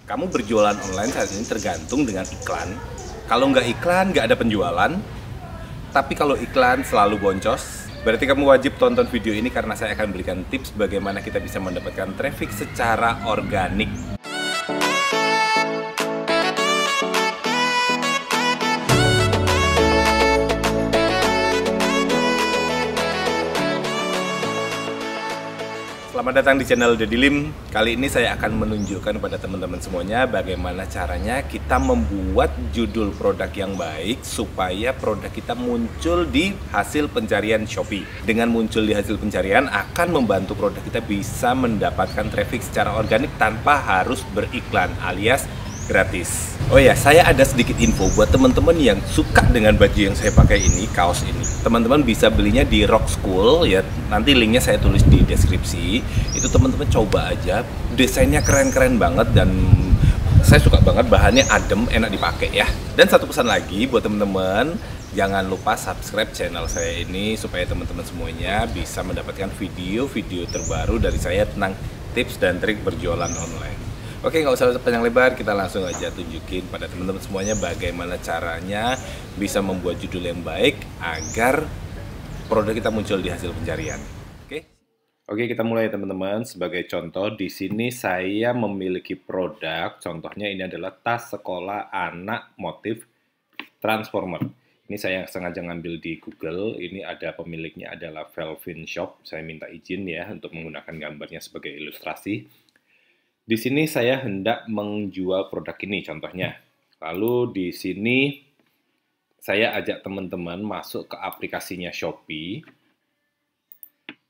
Kamu berjualan online saat ini tergantung dengan iklan. Kalau nggak iklan, nggak ada penjualan. Tapi kalau iklan selalu boncos. Berarti kamu wajib tonton video ini karena saya akan berikan tips bagaimana kita bisa mendapatkan traffic secara organik. Selamat datang di channel Deddy Lim. Kali ini saya akan menunjukkan kepada teman-teman semuanya bagaimana caranya kita membuat judul produk yang baik supaya produk kita muncul di hasil pencarian Shopee. Dengan muncul di hasil pencarian akan membantu produk kita bisa mendapatkan traffic secara organik tanpa harus beriklan alias gratis. Oh ya, saya ada sedikit info buat teman-teman yang suka dengan baju yang saya pakai ini, kaos ini. Teman-teman bisa belinya di Rock School ya. Nanti linknya saya tulis di deskripsi. Itu teman-teman coba aja. Desainnya keren-keren banget dan saya suka banget, bahannya adem, enak dipakai ya. Dan satu pesan lagi buat teman-teman, jangan lupa subscribe channel saya ini supaya teman-teman semuanya bisa mendapatkan video-video terbaru dari saya tentang tips dan trik berjualan online. Oke, nggak usah panjang lebar, kita langsung aja tunjukin pada teman-teman semuanya bagaimana caranya bisa membuat judul yang baik agar produk kita muncul di hasil pencarian. Oke, kita mulai teman-teman. Sebagai contoh, di sini saya memiliki produk. Contohnya ini adalah tas sekolah anak motif Transformer. Ini saya sengaja ngambil di Google. Ini ada pemiliknya adalah Velvin Shop. Saya minta izin ya untuk menggunakan gambarnya sebagai ilustrasi. Di sini saya hendak menjual produk ini contohnya. Lalu di sini saya ajak teman-teman masuk ke aplikasinya Shopee.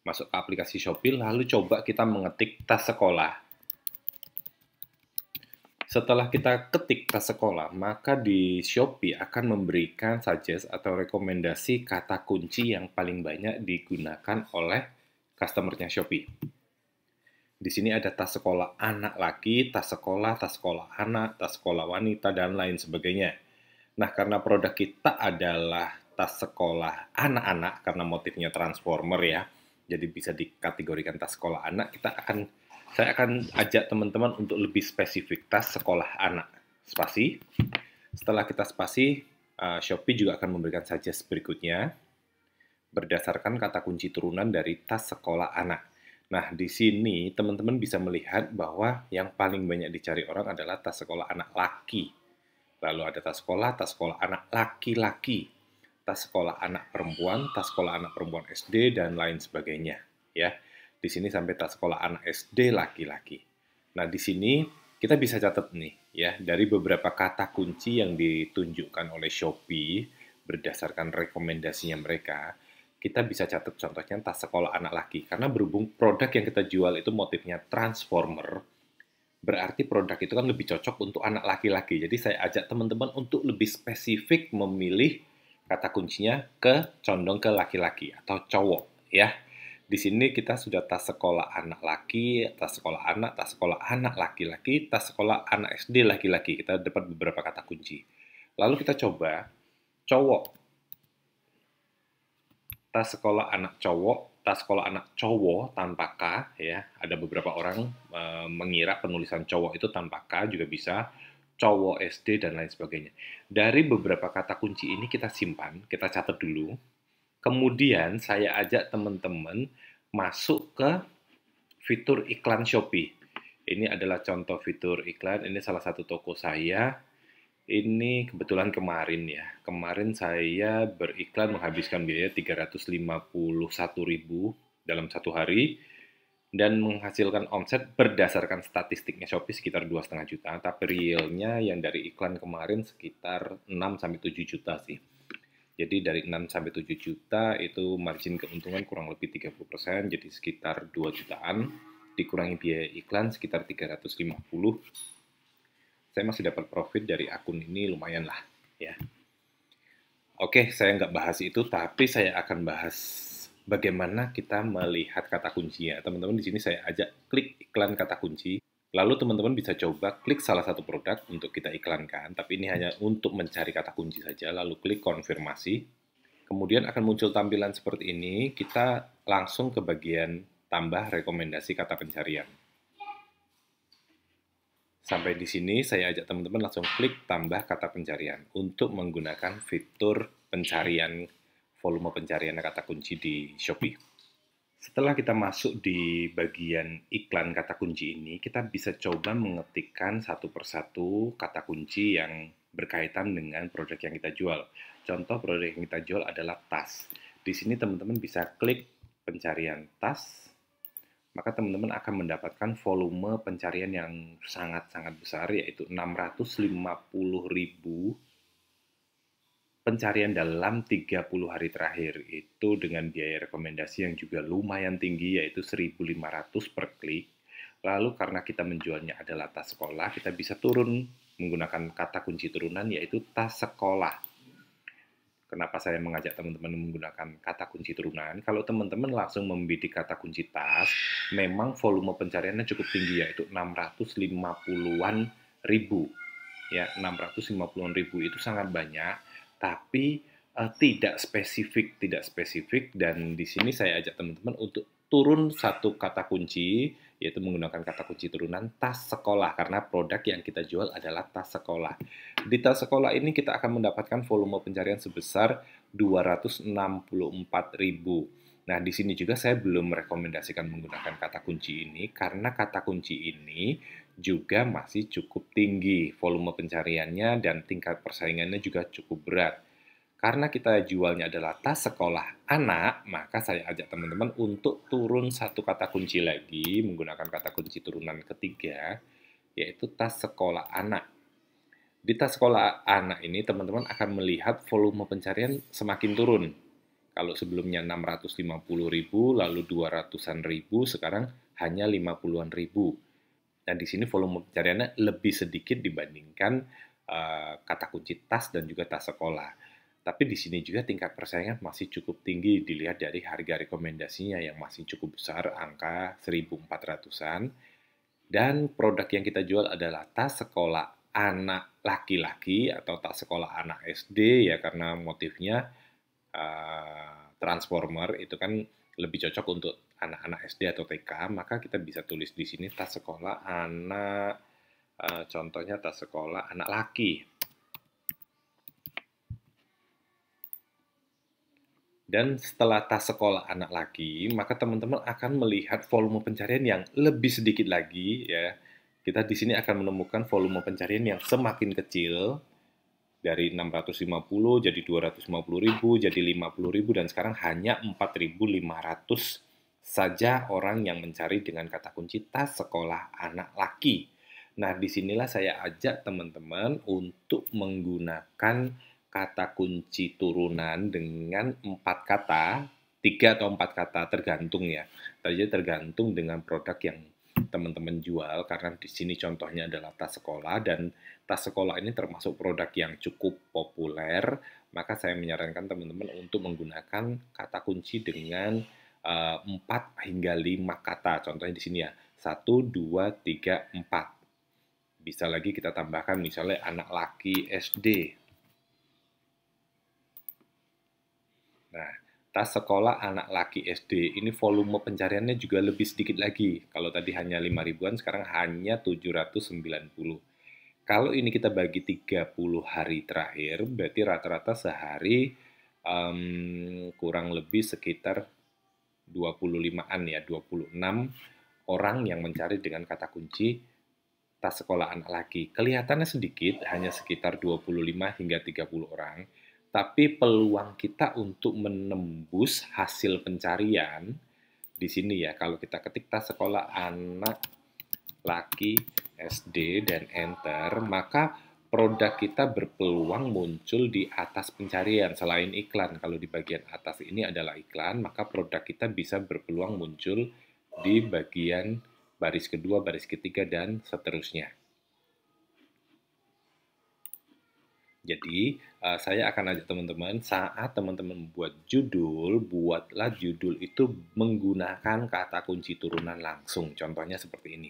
Masuk ke aplikasi Shopee lalu coba kita mengetik tas sekolah. Setelah kita ketik tas sekolah, maka di Shopee akan memberikan suggest atau rekomendasi kata kunci yang paling banyak digunakan oleh customer-nya Shopee. Di sini ada tas sekolah anak laki, tas sekolah anak, tas sekolah wanita, dan lain sebagainya. Nah, karena produk kita adalah tas sekolah anak-anak, karena motifnya Transformer ya, jadi bisa dikategorikan tas sekolah anak, saya akan ajak teman-teman untuk lebih spesifik, tas sekolah anak. Spasi. Setelah kita spasi, Shopee juga akan memberikan suggest berikutnya, berdasarkan kata kunci turunan dari tas sekolah anak. Nah, di sini teman-teman bisa melihat bahwa yang paling banyak dicari orang adalah tas sekolah anak laki. Lalu ada tas sekolah anak laki-laki, tas sekolah anak perempuan SD, dan lain sebagainya. Ya, di sini sampai tas sekolah anak SD laki-laki. Nah, di sini kita bisa catat nih, ya, dari beberapa kata kunci yang ditunjukkan oleh Shopee berdasarkan rekomendasinya mereka. Kita bisa catat contohnya tas sekolah anak laki. Karena berhubung produk yang kita jual itu motifnya Transformer, berarti produk itu kan lebih cocok untuk anak laki-laki. Jadi saya ajak teman-teman untuk lebih spesifik memilih kata kuncinya condong ke laki-laki atau cowok ya. Di sini kita sudah tas sekolah anak laki, tas sekolah anak laki-laki, tas sekolah anak SD laki-laki. Kita dapat beberapa kata kunci. Lalu kita coba cowok. Tas sekolah anak cowok tanpa K ya. Ada beberapa orang mengira penulisan cowok itu tanpa K juga bisa, cowok SD dan lain sebagainya. Dari beberapa kata kunci ini kita simpan, kita catat dulu. Kemudian saya ajak teman-teman masuk ke fitur iklan Shopee. Ini adalah contoh fitur iklan, ini salah satu toko saya. Ini kebetulan kemarin ya. Kemarin saya beriklan menghabiskan biaya 351.000 dalam satu hari dan menghasilkan omset berdasarkan statistiknya Shopee sekitar 2,5 juta. Tapi realnya yang dari iklan kemarin sekitar 6-7 juta sih. Jadi dari 6-7 juta itu margin keuntungan kurang lebih 30%, jadi sekitar 2 jutaan. Dikurangi biaya iklan sekitar 350. Saya masih dapat profit dari akun ini lumayan lah ya. Oke, saya nggak bahas itu, tapi saya akan bahas bagaimana kita melihat kata kuncinya. Teman-teman di sini saya ajak klik iklan kata kunci, lalu teman-teman bisa coba klik salah satu produk untuk kita iklankan, tapi ini hanya untuk mencari kata kunci saja, lalu klik konfirmasi. Kemudian akan muncul tampilan seperti ini, kita langsung ke bagian tambah rekomendasi kata pencarian. Sampai di sini saya ajak teman-teman langsung klik tambah kata pencarian untuk menggunakan fitur pencarian volume pencarian kata kunci di Shopee. Setelah kita masuk di bagian iklan kata kunci ini, kita bisa coba mengetikkan satu persatu kata kunci yang berkaitan dengan produk yang kita jual. Contoh produk yang kita jual adalah tas. Di sini teman-teman bisa klik pencarian tas, maka teman-teman akan mendapatkan volume pencarian yang sangat-sangat besar, yaitu 650.000 pencarian dalam 30 hari terakhir. Itu dengan biaya rekomendasi yang juga lumayan tinggi, yaitu 1.500 per klik. Lalu karena kita menjualnya adalah tas sekolah, kita bisa turun menggunakan kata kunci turunan, yaitu tas sekolah. Kenapa saya mengajak teman-teman menggunakan kata kunci turunan? Kalau teman-teman langsung membidik kata kunci tas, memang volume pencariannya cukup tinggi, yaitu 650-an ribu. Ya, 650-an ribu itu sangat banyak, tapi tidak spesifik, dan di sini saya ajak teman-teman untuk turun satu kata kunci, yaitu menggunakan kata kunci turunan tas sekolah, karena produk yang kita jual adalah tas sekolah. Di tas sekolah ini kita akan mendapatkan volume pencarian sebesar 264.000. Nah, di sini juga saya belum merekomendasikan menggunakan kata kunci ini, karena kata kunci ini juga masih cukup tinggi volume pencariannya dan tingkat persaingannya juga cukup berat. Karena kita jualnya adalah tas sekolah anak, maka saya ajak teman-teman untuk turun satu kata kunci lagi menggunakan kata kunci turunan ketiga, yaitu tas sekolah anak. Di tas sekolah anak ini teman-teman akan melihat volume pencarian semakin turun. Kalau sebelumnya 650.000, lalu 200-an ribu, sekarang hanya 50-an ribu. Dan di sini volume pencariannya lebih sedikit dibandingkan kata kunci tas dan juga tas sekolah. Tapi di sini juga tingkat persaingan masih cukup tinggi dilihat dari harga rekomendasinya yang masih cukup besar, angka 1.400-an. Dan produk yang kita jual adalah tas sekolah anak laki-laki atau tas sekolah anak SD, ya, karena motifnya Transformer itu kan lebih cocok untuk anak-anak SD atau TK, maka kita bisa tulis di sini tas sekolah anak, contohnya tas sekolah anak laki. Dan setelah tas sekolah anak laki, maka teman-teman akan melihat volume pencarian yang lebih sedikit lagi, ya. Kita di sini akan menemukan volume pencarian yang semakin kecil, dari 650 jadi 250.000, jadi 50.000, dan sekarang hanya 4.500 saja orang yang mencari dengan kata kunci tas sekolah anak laki. Nah, disinilah saya ajak teman-teman untuk menggunakan kata kunci turunan dengan 4 kata, 3 atau 4 kata, tergantung ya. Jadi tergantung dengan produk yang teman-teman jual, karena di sini contohnya adalah tas sekolah, dan tas sekolah ini termasuk produk yang cukup populer, maka saya menyarankan teman-teman untuk menggunakan kata kunci dengan 4 hingga 5 kata. Contohnya di sini ya, 1, 2, 3, 4. Bisa lagi kita tambahkan misalnya anak laki SD. Nah, tas sekolah anak laki SD ini volume pencariannya juga lebih sedikit lagi. Kalau tadi hanya 5 ribuan, sekarang hanya 790. Kalau ini kita bagi 30 hari terakhir, berarti rata-rata sehari kurang lebih sekitar 25-an ya, 26 orang yang mencari dengan kata kunci tas sekolah anak laki. Kelihatannya sedikit, hanya sekitar 25 hingga 30 orang. Tapi peluang kita untuk menembus hasil pencarian di sini ya, kalau kita ketik tas sekolah anak laki SD dan enter, maka produk kita berpeluang muncul di atas pencarian selain iklan. Kalau di bagian atas ini adalah iklan, maka produk kita bisa berpeluang muncul di bagian baris kedua, baris ketiga, dan seterusnya. Jadi, saya akan ajak teman-teman, saat teman-teman membuat judul, buatlah judul itu menggunakan kata kunci turunan langsung. Contohnya seperti ini.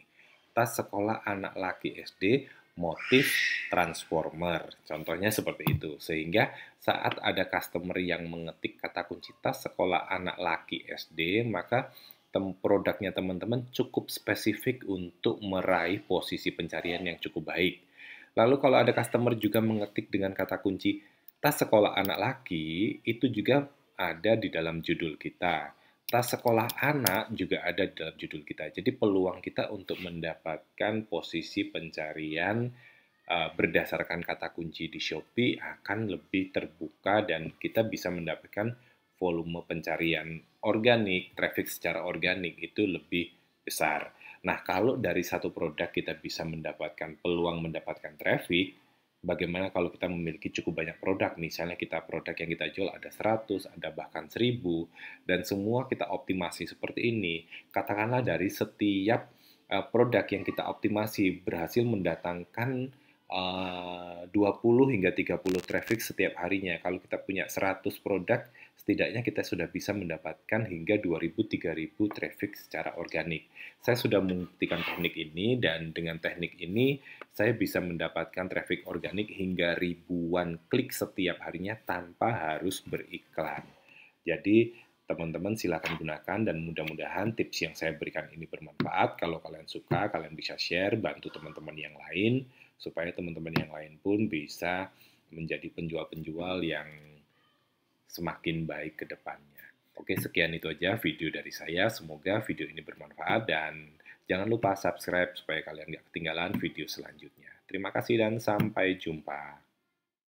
Tas sekolah anak laki SD, motif Transformer. Contohnya seperti itu. Sehingga saat ada customer yang mengetik kata kunci tas sekolah anak laki SD, maka produknya teman-teman cukup spesifik untuk meraih posisi pencarian yang cukup baik. Lalu kalau ada customer juga mengetik dengan kata kunci tas sekolah anak laki, itu juga ada di dalam judul kita. Tas sekolah anak juga ada di dalam judul kita. Jadi peluang kita untuk mendapatkan posisi pencarian berdasarkan kata kunci di Shopee akan lebih terbuka dan kita bisa mendapatkan volume pencarian organik, traffic secara organik itu lebih besar. Nah, kalau dari satu produk kita bisa mendapatkan peluang mendapatkan traffic, bagaimana kalau kita memiliki cukup banyak produk? Misalnya produk yang kita jual ada 100, ada bahkan 1000, dan semua kita optimasi seperti ini. Katakanlah dari setiap produk yang kita optimasi berhasil mendatangkan 20 hingga 30 traffic setiap harinya. Kalau kita punya 100 produk, setidaknya kita sudah bisa mendapatkan hingga 2000-3000 traffic secara organik. Saya sudah membuktikan teknik ini dan dengan teknik ini saya bisa mendapatkan traffic organik hingga ribuan klik setiap harinya tanpa harus beriklan. Jadi teman-teman silakan gunakan dan mudah-mudahan tips yang saya berikan ini bermanfaat. Kalau kalian suka, kalian bisa share, bantu teman-teman yang lain, supaya teman-teman yang lain pun bisa menjadi penjual-penjual yang semakin baik ke depannya. Oke, sekian itu aja video dari saya. Semoga video ini bermanfaat dan jangan lupa subscribe supaya kalian nggak ketinggalan video selanjutnya. Terima kasih dan sampai jumpa.